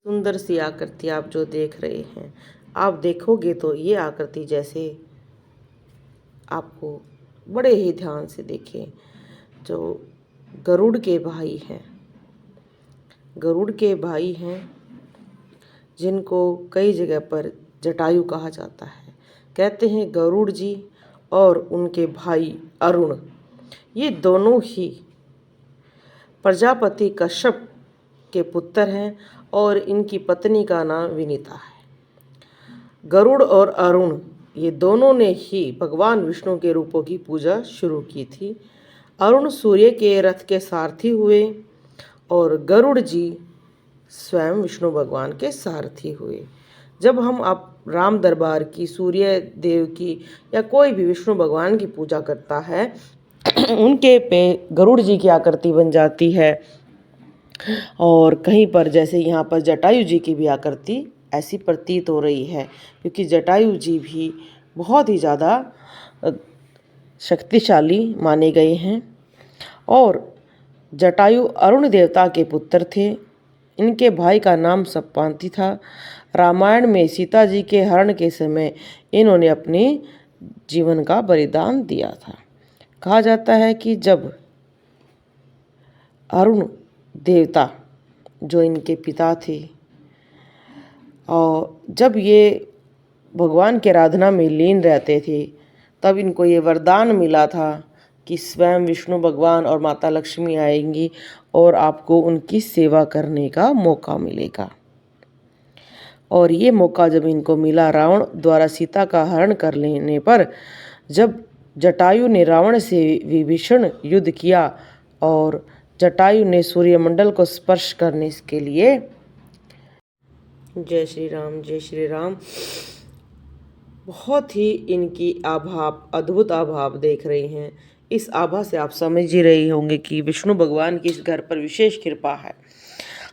सुंदर सी आकृति आप जो देख रहे हैं, आप देखोगे तो ये आकृति जैसे आपको बड़े ही ध्यान से देखें। जो गरुड़ के भाई हैं, गरुड़ के भाई हैं जिनको कई जगह पर जटायु कहा जाता है। कहते हैं गरुड़ जी और उनके भाई अरुण, ये दोनों ही प्रजापति कश्यप के पुत्र हैं और इनकी पत्नी का नाम विनीता है। गरुड़ और अरुण ये दोनों ने ही भगवान विष्णु के रूपों की पूजा शुरू की थी। अरुण सूर्य के रथ के सारथी हुए और गरुड़ जी स्वयं विष्णु भगवान के सारथी हुए। जब हम आप राम दरबार की, सूर्य देव की या कोई भी विष्णु भगवान की पूजा करता है उनके पे गरुड़ जी की आकृति बन जाती है। और कहीं पर जैसे यहाँ पर जटायु जी की भी आकृति ऐसी प्रतीत हो रही है, क्योंकि जटायु जी भी बहुत ही ज़्यादा शक्तिशाली माने गए हैं। और जटायु अरुण देवता के पुत्र थे। इनके भाई का नाम सप्पांति था। रामायण में सीता जी के हरण के समय इन्होंने अपने जीवन का बलिदान दिया था। कहा जाता है कि जब अरुण देवता जो इनके पिता थे और जब ये भगवान की आराधना में लीन रहते थे, तब इनको ये वरदान मिला था कि स्वयं विष्णु भगवान और माता लक्ष्मी आएंगी और आपको उनकी सेवा करने का मौका मिलेगा। और ये मौका जब इनको मिला रावण द्वारा सीता का हरण कर लेने पर, जब जटायु ने रावण से विभीषण युद्ध किया और जटायु ने सूर्यमंडल को स्पर्श करने के लिए जय श्री राम, जय श्री राम, बहुत ही इनकी आभा, अद्भुत आभा देख रहे हैं। इस आभा से आप समझ ही रहे होंगे कि विष्णु भगवान की इस घर पर विशेष कृपा है।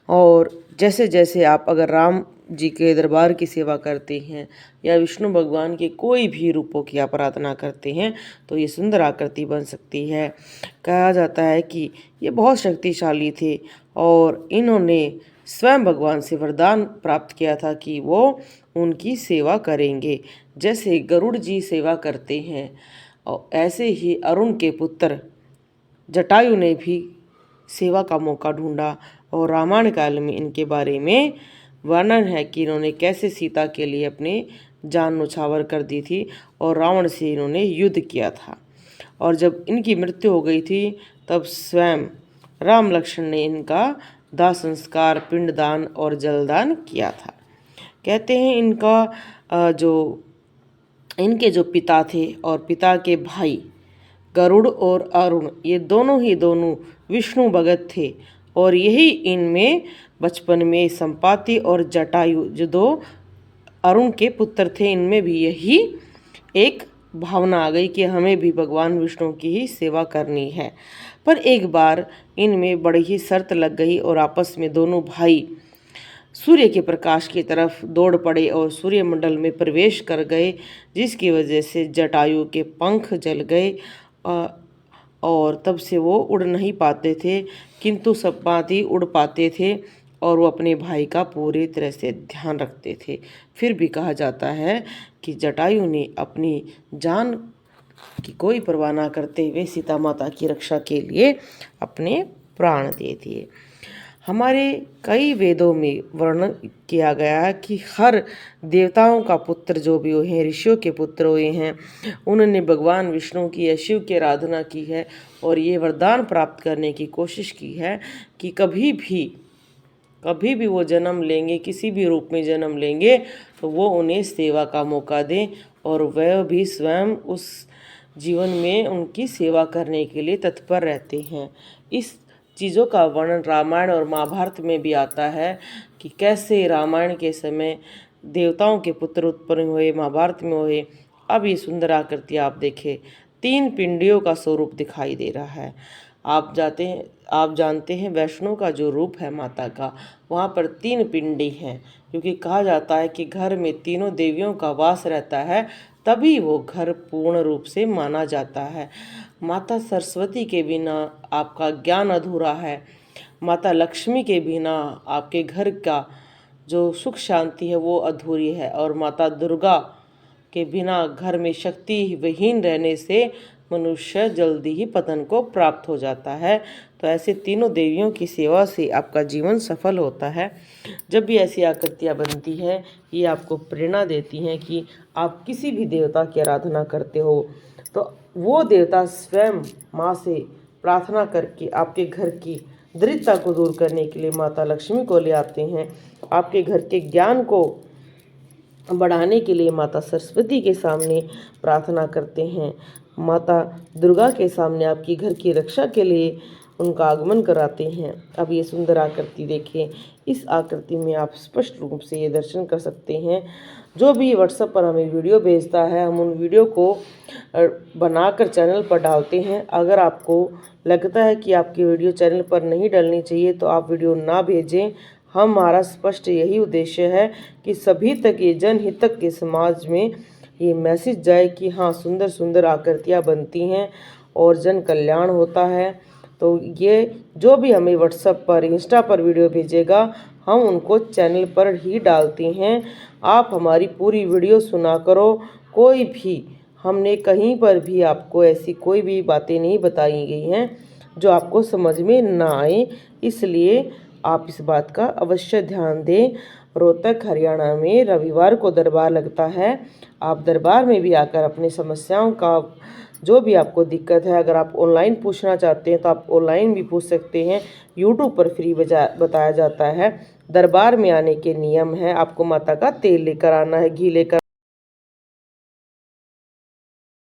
और जैसे जैसे आप अगर राम जी के दरबार की सेवा करते हैं या विष्णु भगवान के कोई भी रूपों की आराधना करते हैं तो ये सुंदर आकृति बन सकती है। कहा जाता है कि ये बहुत शक्तिशाली थे और इन्होंने स्वयं भगवान से वरदान प्राप्त किया था कि वो उनकी सेवा करेंगे। जैसे गरुड़ जी सेवा करते हैं और ऐसे ही अरुण के पुत्र जटायु ने भी सेवा का मौका ढूंढा। और रामायण काल में इनके बारे में वर्णन है कि इन्होंने कैसे सीता के लिए अपने जान न्यौछावर कर दी थी और रावण से इन्होंने युद्ध किया था। और जब इनकी मृत्यु हो गई थी तब स्वयं राम लक्ष्मण ने इनका दाह संस्कार, पिंडदान और जलदान किया था। कहते हैं इनके जो पिता थे और पिता के भाई गरुड़ और अरुण, ये दोनों विष्णु भगत थे। और यही इनमें बचपन में संपाति और जटायु जो दो अरुण के पुत्र थे, इनमें भी यही एक भावना आ गई कि हमें भी भगवान विष्णु की ही सेवा करनी है। पर एक बार इनमें बड़ी ही शर्त लग गई और आपस में दोनों भाई सूर्य के प्रकाश की तरफ दौड़ पड़े और सूर्यमंडल में प्रवेश कर गए, जिसकी वजह से जटायु के पंख जल गए और तब से वो उड़ नहीं पाते थे, किंतु सप्पाती उड़ पाते थे और वो अपने भाई का पूरी तरह से ध्यान रखते थे। फिर भी कहा जाता है कि जटायु ने अपनी जान की कोई परवाह ना करते हुए सीता माता की रक्षा के लिए अपने प्राण दे दिए। हमारे कई वेदों में वर्णन किया गया है कि हर देवताओं का पुत्र जो भी हुए हैं, ऋषियों के पुत्र हुए हैं, उन्होंने भगवान विष्णु की या शिव की आराधना की है और ये वरदान प्राप्त करने की कोशिश की है कि कभी भी वो जन्म लेंगे, किसी भी रूप में जन्म लेंगे, तो वो उन्हें सेवा का मौका दें और वह भी स्वयं उस जीवन में उनकी सेवा करने के लिए तत्पर रहते हैं। इस चीज़ों का वर्णन रामायण और महाभारत में भी आता है कि कैसे रामायण के समय देवताओं के पुत्र उत्पन्न हुए, महाभारत में हुए। अब ये सुंदर आकृति आप देखें, 3 पिंडियों का स्वरूप दिखाई दे रहा है। आप जानते हैं वैष्णो का जो रूप है माता का, वहाँ पर 3 पिंडी हैं, क्योंकि कहा जाता है कि घर में तीनों देवियों का वास रहता है, तभी वो घर पूर्ण रूप से माना जाता है। माता सरस्वती के बिना आपका ज्ञान अधूरा है। माता लक्ष्मी के बिना आपके घर का जो सुख शांति है वो अधूरी है, और माता दुर्गा के बिना घर में शक्ति विहीन रहने से मनुष्य जल्दी ही पतन को प्राप्त हो जाता है। तो ऐसे तीनों देवियों की सेवा से आपका जीवन सफल होता है। जब भी ऐसी आकृतियाँ बनती हैं, ये आपको प्रेरणा देती हैं कि आप किसी भी देवता की आराधना करते हो तो वो देवता स्वयं माँ से प्रार्थना करके आपके घर की दरिद्रता को दूर करने के लिए माता लक्ष्मी को ले आते हैं। आपके घर के ज्ञान को बढ़ाने के लिए माता सरस्वती के सामने प्रार्थना करते हैं। माता दुर्गा के सामने आपकी घर की रक्षा के लिए उनका आगमन कराते हैं। अब ये सुंदर आकृति देखें। इस आकृति में आप स्पष्ट रूप से ये दर्शन कर सकते हैं। जो भी व्हाट्सएप पर हमें वीडियो भेजता है, हम उन वीडियो को बनाकर चैनल पर डालते हैं। अगर आपको लगता है कि आपकी वीडियो चैनल पर नहीं डलनी चाहिए तो आप वीडियो ना भेजें। हमारा स्पष्ट यही उद्देश्य है कि सभी तक ये जनहितक के समाज में ये मैसेज जाए कि हाँ, सुंदर सुंदर आकृतियाँ बनती हैं और जन कल्याण होता है। तो ये जो भी हमें व्हाट्सएप पर, इंस्टा पर वीडियो भेजेगा, हम उनको चैनल पर ही डालते हैं। आप हमारी पूरी वीडियो सुना करो। कोई भी हमने कहीं पर भी आपको ऐसी कोई भी बातें नहीं बताई गई हैं जो आपको समझ में ना आए, इसलिए आप इस बात का अवश्य ध्यान दें। रोहतक हरियाणा में रविवार को दरबार लगता है। आप दरबार में भी आकर अपनी समस्याओं का, जो भी आपको दिक्कत है, अगर आप ऑनलाइन पूछना चाहते हैं तो आप ऑनलाइन भी पूछ सकते हैं। यूट्यूब पर फ्री बताया जाता है। दरबार में आने के नियम है, आपको माता का तेल लेकर आना है, घी लेकर